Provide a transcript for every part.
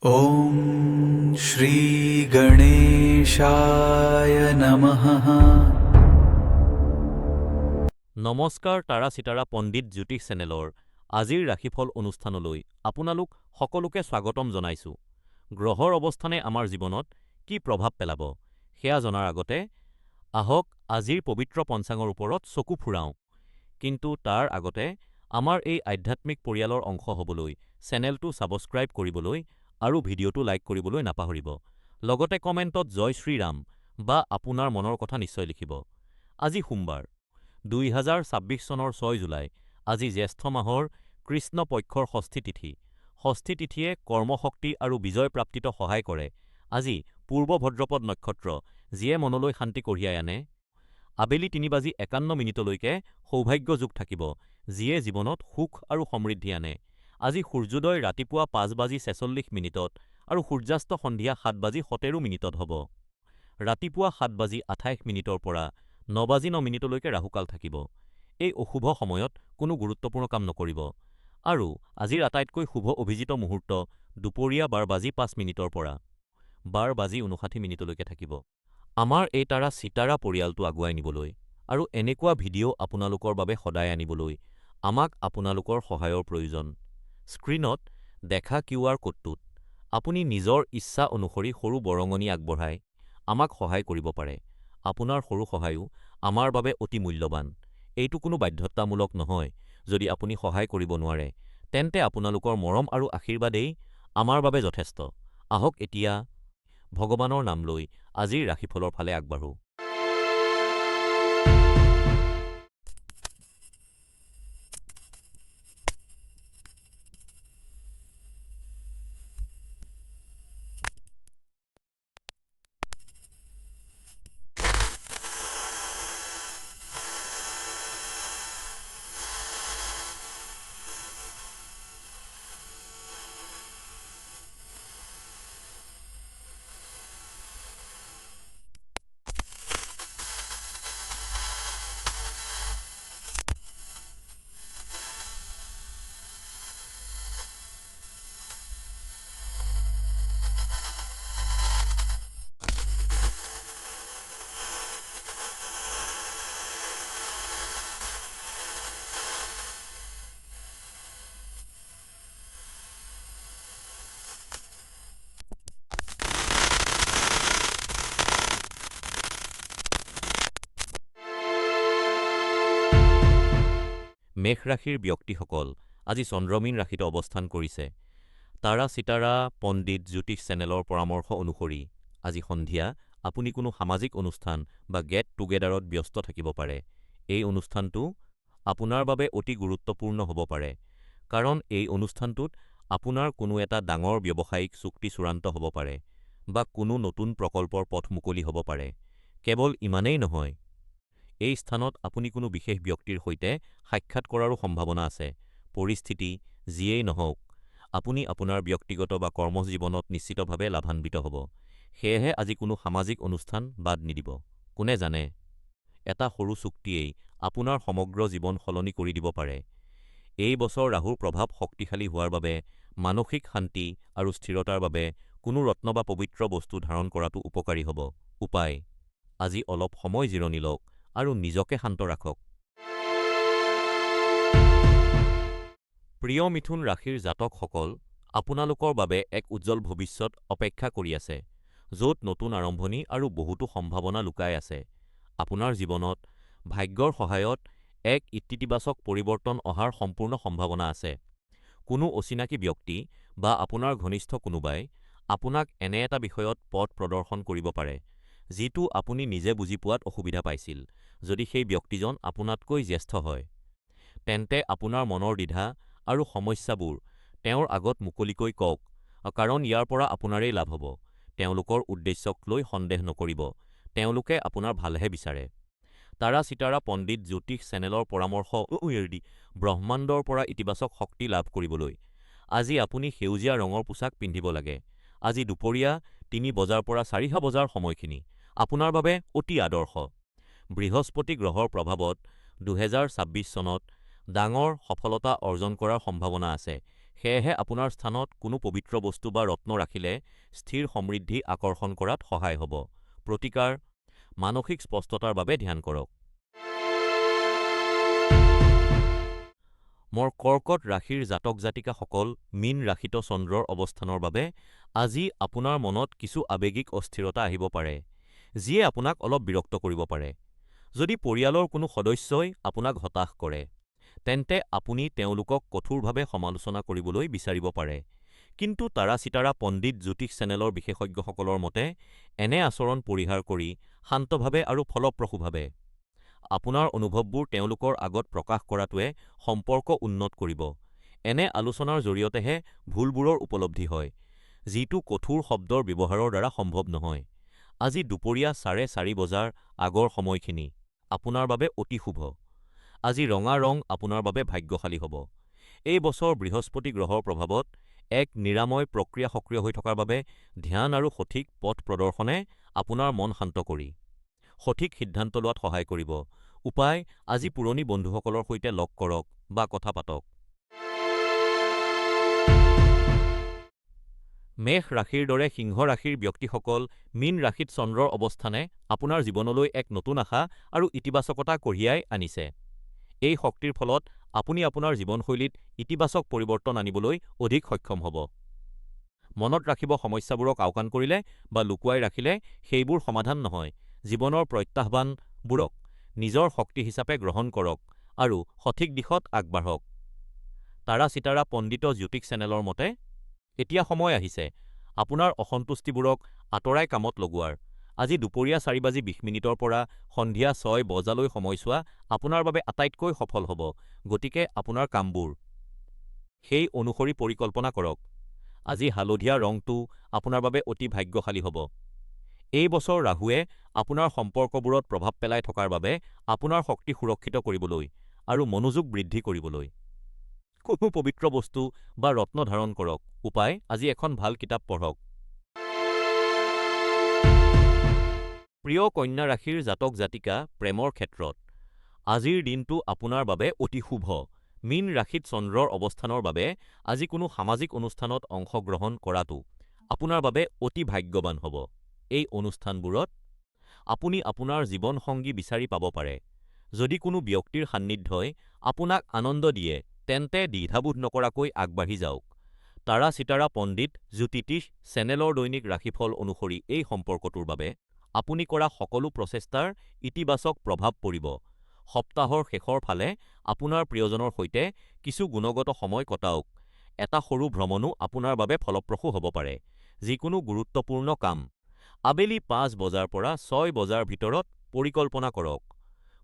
ॐ श्रीगणेशाय नमः। নমস্কাৰ তাৰা চিতাৰা পণ্ডিত জ্যোতিষ চেনেলৰ আজিৰ ৰাশিফল অনুষ্ঠানলৈ আপোনালোক সকলোকে স্বাগতম জনাইছোঁ। গ্ৰহৰ অৱস্থানে আমাৰ জীৱনত কি প্ৰভাৱ পেলাব সেয়া জনাৰ আগতে আহক আজিৰ পবিত্ৰ পঞ্চাঙৰ ওপৰত চকু ফুৰাওঁ। কিন্তু তাৰ আগতে আমাৰ এই আধ্যাত্মিক পৰিয়ালৰ অংশ হ'বলৈ চেনেলটো ছাবস্ক্ৰাইব কৰিবলৈ আৰু ভিডিঅ'টো লাইক কৰিবলৈ নাপাহৰিব। লগতে কমেণ্টত জয় শ্ৰীৰাম বা আপোনাৰ মনৰ কথা নিশ্চয় লিখিব। আজি সোমবাৰ ২০২৬ চনৰ ৬ জুলাই, আজি জ্যেষ্ঠ মাহৰ কৃষ্ণ পক্ষৰ ষষ্ঠী তিথি। ষষ্ঠী তিথিয়ে কৰ্মশক্তি আৰু বিজয় প্ৰাপ্তিত সহায় কৰে। আজি পূৰ্ব ভদ্ৰপদ নক্ষত্ৰ, যিয়ে মনলৈ শান্তি কঢ়িয়াই আনে। আবেলি ৩:৫১লৈকে সৌভাগ্য যোগ থাকিব, যিয়ে জীৱনত সুখ আৰু সমৃদ্ধি আনে। আজি সূৰ্যোদয় ৰাতিপুৱা ৫:৪৬ আৰু সূৰ্যাস্ত সন্ধিয়া ৭:১৭ হ'ব। ৰাতিপুৱা ৭:২৮ পৰা ৯:০৯লৈকে ৰাহুকাল থাকিব। এই অশুভ সময়ত কোনো গুৰুত্বপূৰ্ণ কাম নকৰিব। আৰু আজিৰ আটাইতকৈ শুভ অভিজিত মুহূৰ্ত দুপৰীয়া ১২:০৫ পৰা ১২:৫৯লৈকে থাকিব। আমাৰ এই তাৰা চিতাৰা পৰিয়ালটো আগুৱাই নিবলৈ আৰু এনেকুৱা ভিডিঅ' আপোনালোকৰ বাবে সদায় আনিবলৈ আমাক আপোনালোকৰ সহায়ৰ প্ৰয়োজন। স্ক্ৰীনত দেখা QR কোডটোত আপুনি নিজৰ ইচ্ছা অনুসৰি সৰু বৰঙণি আগবঢ়াই আমাক সহায় কৰিব পাৰে। আপোনাৰ সৰু সহায়ো আমাৰ বাবে অতি মূল্যৱান। এইটো কোনো বাধ্যতামূলক নহয়। যদি আপুনি সহায় কৰিব নোৱাৰে, তেন্তে আপোনালোকৰ মৰম আৰু আশীৰ্বাদেই আমাৰ বাবে যথেষ্ট। আহক এতিয়া ভগৱানৰ নাম লৈ আজিৰ ৰাশিফলৰ ফালে আগবাঢ়ো। মেষ ৰাশিৰ ব্যক্তিসকল আজি চন্দ্ৰমীন ৰাশিত অৱস্থান কৰিছে। তাৰা চিতাৰা পণ্ডিত জ্যোতিষ চেনেলৰ পৰামৰ্শ অনুসৰি আজি সন্ধিয়া আপুনি কোনো সামাজিক অনুষ্ঠান বা গেট টুগেডাৰত ব্যস্ত থাকিব পাৰে। এই অনুষ্ঠানটো আপোনাৰ বাবে অতি গুৰুত্বপূৰ্ণ হ'ব পাৰে, কাৰণ এই অনুষ্ঠানটোত আপোনাৰ কোনো এটা ডাঙৰ ব্যৱসায়িক চুক্তি চূড়ান্ত হ'ব পাৰে বা কোনো নতুন প্ৰকল্পৰ পথ মুকলি হ'ব পাৰে। কেৱল ইমানেই নহয়, এই স্থানত আপুনি কোনো বিশেষ ব্যক্তিৰ সৈতে সাক্ষাৎ কৰাৰো সম্ভাৱনা আছে। পৰিস্থিতি যিয়েই নহওক, আপুনি আপোনাৰ ব্যক্তিগত বা কৰ্মজীৱনত নিশ্চিতভাৱে লাভান্বিত হ'ব। সেয়েহে আজি কোনো সামাজিক অনুষ্ঠান বাদ নিদিব। কোনে জানে, এটা সৰু চুক্তিয়েই আপোনাৰ সমগ্ৰ জীৱন সলনি কৰি দিব পাৰে। এই বছৰ ৰাহুৰ প্ৰভাৱ শক্তিশালী হোৱাৰ বাবে মানসিক শান্তি আৰু স্থিৰতাৰ বাবে কোনো ৰত্ন বা পবিত্ৰ বস্তু ধাৰণ কৰাটো উপকাৰী হ'ব। উপায়: আজি অলপ সময় জিৰণি লওক আৰু নিজকে শান্ত ৰাখক। প্ৰিয় মিথুন ৰাশিৰ জাতকসকল, আপোনালোকৰ বাবে এক উজ্জ্বল ভৱিষ্যত অপেক্ষা কৰি আছে, য'ত নতুন আৰম্ভণি আৰু বহুতো সম্ভাৱনা লুকাই আছে। আপোনাৰ জীৱনত ভাগ্যৰ সহায়ত এক ইতিবাচক পৰিৱৰ্তন অহাৰ সম্পূৰ্ণ সম্ভাৱনা আছে। কোনো অচিনাকি ব্যক্তি বা আপোনাৰ ঘনিষ্ঠ কোনোবাই আপোনাক এনে এটা বিষয়ত পথ প্ৰদৰ্শন কৰিব পাৰে, যিটো আপুনি নিজে বুজি পোৱাত অসুবিধা পাইছিল। যদি সেই ব্যক্তিজন আপোনাতকৈ জ্যেষ্ঠ হয়, তেন্তে আপোনাৰ মনৰ দ্বিধা আৰু সমস্যাবোৰ তেওঁৰ আগত মুকলিকৈ কওক, কাৰণ ইয়াৰ পৰা আপোনাৰেই লাভ হ'ব। তেওঁলোকৰ উদ্দেশ্যক লৈ সন্দেহ নকৰিব, তেওঁলোকে আপোনাৰ ভালহে বিচাৰে। তাৰা চিতাৰা পণ্ডিত জ্যোতিষ চেনেলৰ পৰামৰ্শ অনুসৰি ব্ৰহ্মাণ্ডৰ পৰা ইতিবাচক শক্তি লাভ কৰিবলৈ আজি আপুনি সেউজীয়া ৰঙৰ পোছাক পিন্ধিব লাগে। আজি দুপৰীয়া ৩ পৰা ৪ সময়খিনি আপোনাৰ বাবে অতি আদৰ্শ। বৃহস্পতি গ্ৰহৰ প্ৰভাৱত ২০২৬ চনত ডাঙৰ সফলতা অৰ্জন কৰাৰ সম্ভাৱনা আছে। সেয়েহে আপোনাৰ স্থানত কোনো পবিত্ৰ বস্তু বা ৰত্ন ৰাখিলে স্থিৰ সমৃদ্ধি আকৰ্ষণ কৰাত সহায় হ'ব। প্ৰতিকাৰ: মানসিক স্পষ্টতাৰ বাবে ধ্যান কৰক। মোৰ কৰ্কট ৰাশিৰ জাতক-জাতিকাসকল, মীন ৰাশিত চন্দ্ৰৰ অৱস্থানৰ বাবে আজি আপোনাৰ মনত কিছু আৱেগিক অস্থিৰতা আহিব পাৰে, যিয়ে আপোনাক অলপ বিৰক্ত কৰিব পাৰে। যদি পৰিয়ালৰ কোনো সদস্যই আপোনাক হতাশ কৰে, তেন্তে আপুনি তেওঁলোকক কঠোৰভাৱে সমালোচনা কৰিবলৈ বিচাৰিব পাৰে। কিন্তু তাৰা-চিতাৰা পণ্ডিত জ্যোতিষ চেনেলৰ বিশেষজ্ঞসকলৰ মতে, এনে আচৰণ পৰিহাৰ কৰি শান্তভাৱে আৰু ফলপ্ৰসূভাৱে আপোনাৰ অনুভৱবোৰ তেওঁলোকৰ আগত প্ৰকাশ কৰাটোৱে সম্পৰ্ক উন্নত কৰিব। এনে আলোচনাৰ জৰিয়তেহে ভুলবোৰৰ উপলব্ধি হয়, যিটো কঠোৰ শব্দৰ ব্যৱহাৰৰ দ্বাৰা সম্ভৱ নহয়। আজি দুপৰীয়া ৪:৩০ বজাৰ আগৰ সময়খিনি আপোনাৰ বাবে অতি শুভ। আজি ৰঙা ৰং আপোনাৰ বাবে ভাগ্যশালী হ'ব। এই বছৰ বৃহস্পতি গ্ৰহৰ প্ৰভাৱত এক নিৰাময় প্ৰক্ৰিয়া সক্ৰিয় হৈ থকাৰ বাবে ধ্যান আৰু সঠিক পথ প্ৰদৰ্শনে আপোনাৰ মন শান্ত কৰি সঠিক সিদ্ধান্ত লোৱাত সহায় কৰিব। উপায়: আজি পুৰণি বন্ধুসকলৰ সৈতে লগ কৰক বা কথা পাতক। মেষ ৰাশিৰ দৰে সিংহ ৰাশিৰ ব্যক্তিসকল, মীন ৰাশিত চন্দ্ৰৰ অৱস্থানে আপোনাৰ জীৱনলৈ এক নতুন আশা আৰু ইতিবাচকতা কঢ়িয়াই আনিছে। এই শক্তিৰ ফলত আপুনি আপোনাৰ জীৱনশৈলীত ইতিবাচক পৰিৱৰ্তন আনিবলৈ অধিক সক্ষম হ'ব। মনত ৰাখিব, সমস্যাবোৰক আওকাণ কৰিলে বা লুকুৱাই ৰাখিলে সেইবোৰ সমাধান নহয়। জীৱনৰ প্ৰত্যাহ্বানবোৰক নিজৰ শক্তি হিচাপে গ্ৰহণ কৰক আৰু সঠিক দিশত আগবাঢ়ক। তাৰা-চিতাৰা পণ্ডিত জ্যোতিষ চেনেলৰ মতে, এতিয়া সময় আহিছে আপোনাৰ অসন্তুষ্টিবোৰক আঁতৰাই কামত লগোৱাৰ। আজি দুপৰীয়া ৪:২০ পৰা সন্ধিয়া ৬ বজালৈ সময়ছোৱা আপোনাৰ বাবে আটাইতকৈ সফল হ'ব, গতিকে আপোনাৰ কামবোৰ সেই অনুসৰি পৰিকল্পনা কৰক। আজি হালধীয়া ৰংটো আপোনাৰ বাবে অতি ভাগ্যশালী হ'ব। এই বছৰ ৰাহুৱে আপোনাৰ সম্পৰ্কবোৰত প্ৰভাৱ পেলাই থকাৰ বাবে আপোনাৰ শক্তি সুৰক্ষিত কৰিবলৈ আৰু মনোযোগ বৃদ্ধি কৰিবলৈ কোনো পবিত্ৰ বস্তু বা ৰত্ন ধাৰণ কৰক। উপায়: আজি এখন ভাল কিতাপ পঢ়ক। প্ৰিয় কন্যা ৰাশিৰ জাতক-জাতিকা, প্ৰেমৰ ক্ষেত্ৰত আজিৰ দিনটো আপোনাৰ বাবে অতি শুভ। মীন ৰাশিত চন্দ্ৰৰ অৱস্থানৰ বাবে আজি কোনো সামাজিক অনুষ্ঠানত অংশগ্ৰহণ কৰাটো আপোনাৰ বাবে অতি ভাগ্যৱান হ'ব। এই অনুষ্ঠানবোৰত আপুনি আপোনাৰ জীৱনসংগী বিচাৰি পাব পাৰে। যদি কোনো ব্যক্তিৰ সান্নিধ্যই আপোনাক আনন্দ দিয়ে, তেন্তে দ্বিধাবোধ নকৰাকৈ আগবাঢ়ি যাওক। তাৰা-চিতাৰা পণ্ডিত জ্যোতিষী চেনেলৰ দৈনিক ৰাশিফল অনুসৰি এই সম্পৰ্কটোৰ বাবে আপুনি কৰা সকলো প্ৰচেষ্টাৰ ইতিবাচক প্ৰভাৱ পৰিব। সপ্তাহৰ শেষৰ ফালে আপোনাৰ প্ৰিয়জনৰ সৈতে কিছু গুণগত সময় কটাওক। এটা সৰু ভ্ৰমণো আপোনাৰ বাবে ফলপ্ৰসূ হ'ব পাৰে। যিকোনো গুৰুত্বপূৰ্ণ কাম আবেলি ৫ বজাৰ পৰা ৬ বজাৰ ভিতৰত পৰিকল্পনা কৰক।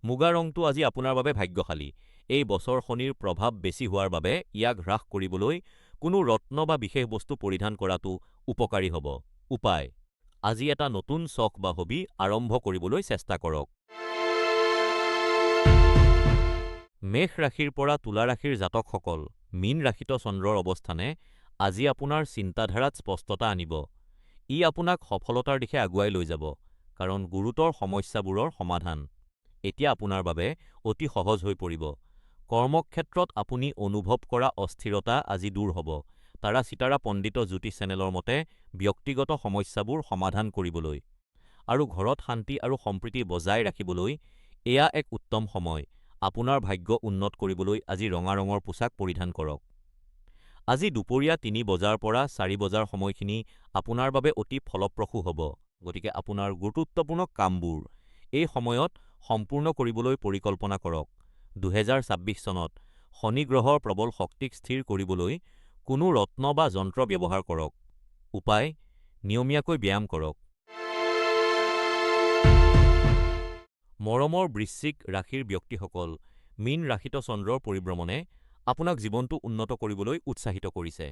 মুগা ৰংটো আজি আপোনাৰ বাবে ভাগ্যশালী। এই বছৰ শনিৰ প্ৰভাৱ বেছি হোৱাৰ বাবে ইয়াক হ্ৰাস কৰিবলৈ কোনো ৰত্ন বা বিশেষ বস্তু পৰিধান কৰাটো উপকাৰী হ'ব। উপায়: আজি এটা নতুন চখ বা হবি আৰম্ভ কৰিবলৈ চেষ্টা কৰক। মেষ ৰাশিৰ পৰা তুলা ৰাশিৰ জাতকসকল, মীন ৰাশিত চন্দ্ৰৰ অৱস্থানে আজি আপোনাৰ চিন্তাধাৰাত স্পষ্টতা আনিব। ই আপোনাক সফলতাৰ দিশে আগুৱাই লৈ যাব, কাৰণ গুৰুতৰ সমস্যাবোৰৰ সমাধান এতিয়া আপোনাৰ বাবে অতি সহজ হৈ পৰিব। কৰ্মক্ষেত্ৰত আপুনি অনুভৱ কৰা অস্থিৰতা আজি দূৰ হ'ব। তাৰা-চিতাৰা পণ্ডিত জ্যোতিষ চেনেলৰ মতে, ব্যক্তিগত সমস্যাবোৰ সমাধান কৰিবলৈ আৰু ঘৰত শান্তি আৰু সম্প্ৰীতি বজাই ৰাখিবলৈ এয়া এক উত্তম সময়। আপোনাৰ ভাগ্য উন্নত কৰিবলৈ আজি ৰঙা ৰঙৰ পোছাক পৰিধান কৰক। আজি দুপৰীয়া ৩ বজাৰ পৰা ৪ বজাৰ সময়খিনি আপোনাৰ বাবে অতি ফলপ্ৰসূ হ'ব, গতিকে আপোনাৰ গুৰুত্বপূৰ্ণ কামবোৰ এই সময়ত সম্পূৰ্ণ কৰিবলৈ পৰিকল্পনা কৰক। ২০২৬ চনত শনি গ্ৰহৰ প্ৰবল শক্তিক স্থিৰ কৰিবলৈ কোনো ৰত্ন বা যন্ত্ৰ ব্যৱহাৰ কৰক। উপায়: নিয়মীয়াকৈ ব্যায়াম কৰক। মৰমৰ বৃশ্চিক ৰাশিৰ ব্যক্তিসকল, মীন ৰাশিত চন্দ্ৰৰ পৰিভ্ৰমণে আপোনাক জীৱনটো উন্নত কৰিবলৈ উৎসাহিত কৰিছে।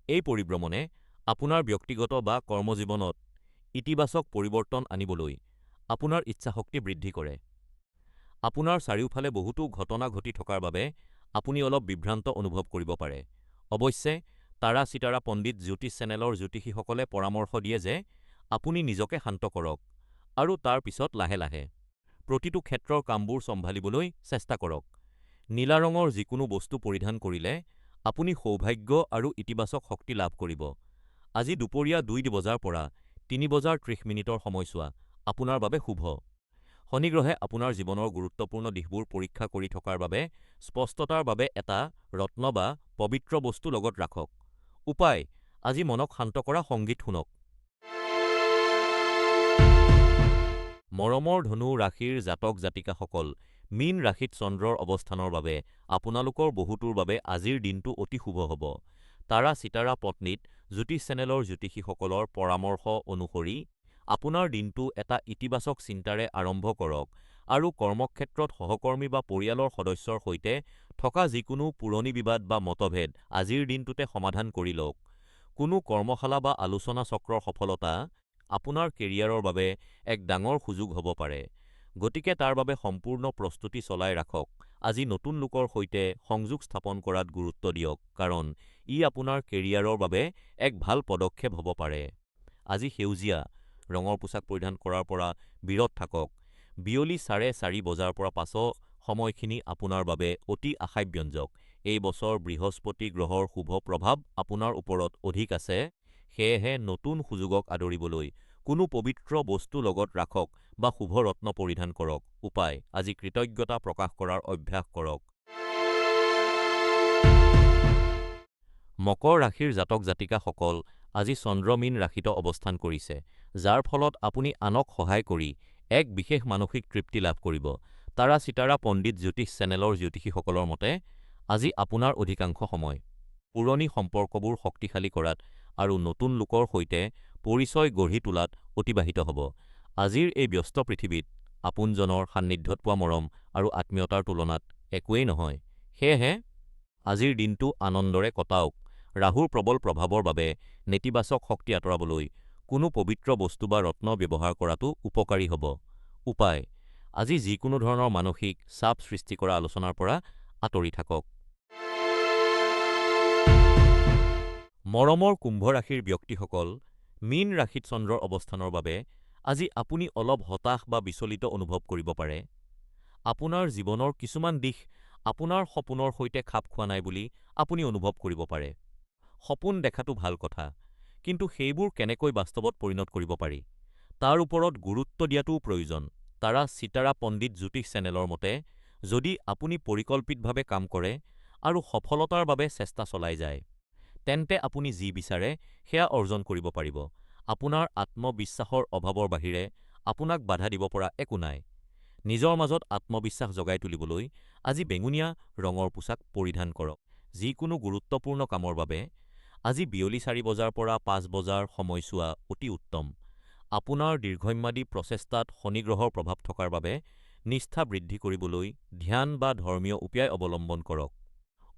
এই পৰিভ্ৰমণে আপোনাৰ ব্যক্তিগত বা কৰ্মজীৱনত ইতিবাচক পৰিৱৰ্তন আনিবলৈ আপোনাৰ ইচ্ছাশক্তি বৃদ্ধি কৰে। আপোনাৰ চাৰিওফালে বহুতো ঘটনা ঘটি থকাৰ বাবে আপুনি অলপ বিভ্ৰান্ত অনুভৱ কৰিব পাৰে। অৱশ্যে, তাৰা-চিতাৰা পণ্ডিত জ্যোতিষ চেনেলৰ জ্যোতিষীসকলে পৰামৰ্শ দিয়ে যে আপুনি নিজকে শান্ত কৰক আৰু তাৰ পিছত লাহে লাহে প্ৰতিটো ক্ষেত্ৰৰ কামবোৰ চম্ভালিবলৈ চেষ্টা কৰক। নীলা ৰঙৰ যিকোনো বস্তু পৰিধান কৰিলে আপুনি সৌভাগ্য আৰু ইতিবাচক শক্তি লাভ কৰিব। আজি দুপৰীয়া ২ বজাৰ পৰা ৩ বজাৰ ৩০ মিনিটৰ সময়ছোৱা আপোনাৰ বাবে শুভ। শনি গ্ৰহে আপোনাৰ জীৱনৰ গুৰুত্বপূৰ্ণ দিশবোৰ পৰীক্ষা কৰি থকাৰ বাবে স্পষ্টতাৰ বাবে এটা ৰত্ন বা পবিত্ৰ বস্তু লগত ৰাখক। উপায়: আজি মনক শান্ত কৰা সংগীত শুনক। মৰমৰ ধনু ৰাশিৰ জাতক জাতিকাসকল, মীন ৰাশিত চন্দ্ৰৰ অৱস্থানৰ বাবে আপোনালোকৰ বহুতোৰ বাবে আজিৰ দিনটো অতি শুভ হ'ব। তাৰা চিতাৰা পত্নীত জ্যোতিষ চেনেলৰ জ্যোতিষীসকলৰ পৰামৰ্শ অনুসৰি আপোনাৰ দিনটো এটা ইতিবাচক চিন্তাৰে আৰম্ভ কৰক আৰু কৰ্মক্ষেত্ৰত সহকৰ্মী বা পৰিয়ালৰ সদস্যৰ সৈতে থকা যিকোনো পুৰণি বিবাদ বা মতভেদ আজিৰ দিনটোতে সমাধান কৰি লওক। কোনো কৰ্মশালা বা আলোচনা চক্ৰৰ সফলতা আপোনাৰ কেৰিয়াৰৰ বাবে এক ডাঙৰ সুযোগ হ'ব পাৰে, গতিকে তাৰ বাবে সম্পূৰ্ণ প্ৰস্তুতি চলাই ৰাখক। আজি নতুন লোকৰ সৈতে সংযোগ স্থাপন কৰাত গুৰুত্ব দিয়ক, কাৰণ ই আপোনাৰ কেৰিয়াৰৰ বাবে এক ভাল পদক্ষেপ হ'ব পাৰে। আজি সেউজীয়া ৰঙৰ পোছাক পৰিধান কৰাৰ পৰা বিৰত থাকক। বিয়লি ৪:৩০ বজাৰ পৰা পাছৰ সময়খিনি আপোনাৰ বাবে অতি আশাব্যঞ্জক। এই বছৰ বৃহস্পতি গ্ৰহৰ শুভ প্ৰভাৱ আপোনাৰ ওপৰত অধিক আছে, সেয়েহে নতুন সুযোগক আদৰিবলৈ কোনো পবিত্ৰ বস্তু লগত ৰাখক বা শুভ ৰত্ন পৰিধান কৰক। উপায়: আজি কৃতজ্ঞতা প্ৰকাশ কৰাৰ অভ্যাস কৰক। মকৰ ৰাশিৰ জাতক জাতিকাসকল, আজি চন্দ্ৰ মীন ৰাশিত অৱস্থান কৰিছে, যাৰ ফলত আপুনি আনক সহায় কৰি এক বিশেষ মানসিক তৃপ্তি লাভ কৰিব। তাৰা চিতাৰা পণ্ডিত জ্যোতিষ চেনেলৰ জ্যোতিষীসকলৰ মতে আজি আপোনাৰ অধিকাংশ সময় পুৰণি সম্পৰ্কবোৰ শক্তিশালী কৰাত আৰু নতুন লোকৰ সৈতে পৰিচয় গঢ়ি তোলাত অতিবাহিত হ'ব। আজিৰ এই ব্যস্ত পৃথিৱীত আপোনজনৰ সান্নিধ্যত পোৱা মৰম আৰু আত্মীয়তাৰ তুলনাত একোৱেই নহয়, সেয়েহে আজিৰ দিনটো আনন্দৰে কটাওক। ৰাহুৰ প্ৰবল প্ৰভাৱৰ বাবে নেতিবাচক শক্তি আঁতৰাবলৈ কোনো পবিত্ৰ বস্তু বা ৰত্ন ব্যৱহাৰ কৰাটো উপকাৰী হ'ব। উপায়: আজি যিকোনো ধৰণৰ মানসিক চাপ সৃষ্টি কৰা আলোচনাৰ পৰা আঁতৰি থাকক। মৰমৰ কুম্ভ ৰাশিৰ ব্যক্তিসকল, মীন ৰাশিত চন্দ্ৰৰ অৱস্থানৰ বাবে আজি আপুনি অলপ হতাশ বা বিচলিত অনুভৱ কৰিব পাৰে। আপোনাৰ জীৱনৰ কিছুমান দিশ আপোনাৰ সপোনৰ সৈতে খাপ খোৱা নাই বুলি আপুনি অনুভৱ কৰিব পাৰে। সপোন দেখাটো ভাল কথা, কিন্তু সেইবোৰ কেনেকৈ বাস্তৱত পৰিণত কৰিব পাৰি তাৰ ওপৰত গুৰুত্ব দিয়াটোও প্ৰয়োজন। তাৰা চিতাৰা পণ্ডিত জ্যোতিষ চেনেলৰ মতে, যদি আপুনি পৰিকল্পিতভাৱে কাম কৰে আৰু সফলতাৰ বাবে চেষ্টা চলাই যায়, তেন্তে আপুনি যি বিচাৰে সেয়া অৰ্জন কৰিব পাৰিব। আপোনাৰ আত্মবিশ্বাসৰ অভাৱৰ বাহিৰে আপোনাক বাধা দিব পৰা একো নাই। নিজৰ মাজত আত্মবিশ্বাস জগাই তুলিবলৈ আজি বেঙুনীয়া ৰঙৰ পোছাক পৰিধান কৰক। যিকোনো গুৰুত্বপূৰ্ণ কামৰ বাবে আজি বিয়লি ৪ বজাৰ পৰা ৫ বজাৰ সময়ছোৱা অতি উত্তম। আপোনাৰ দীৰ্ঘম্যাদী প্ৰচেষ্টাত শনি গ্ৰহৰ প্ৰভাৱ থকাৰ বাবে নিষ্ঠা বৃদ্ধি কৰিবলৈ ধ্যান বা ধৰ্মীয় উপায় অৱলম্বন কৰক।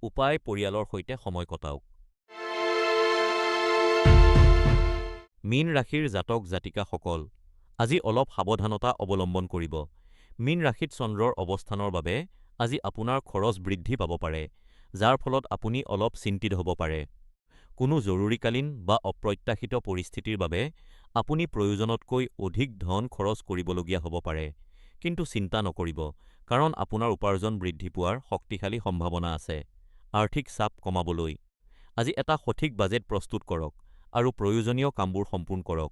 উপায়: পৰিয়ালৰ সৈতে সময় কটাওক। মীন ৰাশিৰ জাতক জাতিকাসকল, আজি অলপ সাৱধানতা অৱলম্বন কৰিব। মীন ৰাশিত চন্দ্ৰৰ অৱস্থানৰ বাবে আজি আপোনাৰ খৰচ বৃদ্ধি পাব পাৰে, যাৰ ফলত আপুনি অলপ চিন্তিত হ'ব পাৰে। কোনো জৰুৰীকালীন বা অপ্ৰত্যাশিত পৰিস্থিতিৰ বাবে আপুনি প্ৰয়োজনতকৈ অধিক ধন খৰচ কৰিবলগীয়া হ'ব পাৰে। কিন্তু চিন্তা নকৰিব, কাৰণ আপোনাৰ উপাৰ্জন বৃদ্ধি পোৱাৰ শক্তিশালী সম্ভাৱনা আছে। আৰ্থিক চাপ কমাবলৈ আজি এটা সঠিক বাজেট প্ৰস্তুত কৰক আৰু প্ৰয়োজনীয় কামবোৰ সম্পূৰ্ণ কৰক।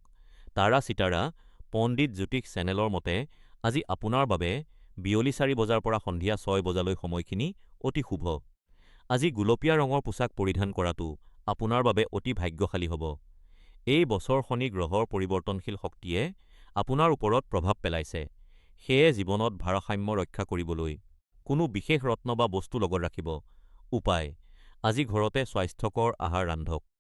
তাৰা চিতাৰা পণ্ডিত জ্যোতিষ চেনেলৰ মতে, আজি আপোনাৰ বাবে বিয়লি ৪ বজাৰ পৰা সন্ধিয়া ৬ বজালৈ সময়খিনি অতি শুভ। আজি গুলপীয়া ৰঙৰ পোছাক পৰিধান কৰাটো আপোনাৰ বাবে অতি ভাগ্যশালী হ'ব। এই বছৰ শনি গ্ৰহৰ পৰিৱৰ্তনশীল শক্তিয়ে আপোনাৰ ওপৰত প্ৰভাৱ পেলাইছে, সেয়ে জীৱনত ভাৰসাম্য ৰক্ষা কৰিবলৈ কোনো বিশেষ ৰত্ন বা বস্তু লগত ৰাখিব। উপায়: আজি ঘৰতে স্বাস্থ্যকৰ আহাৰ ৰান্ধক।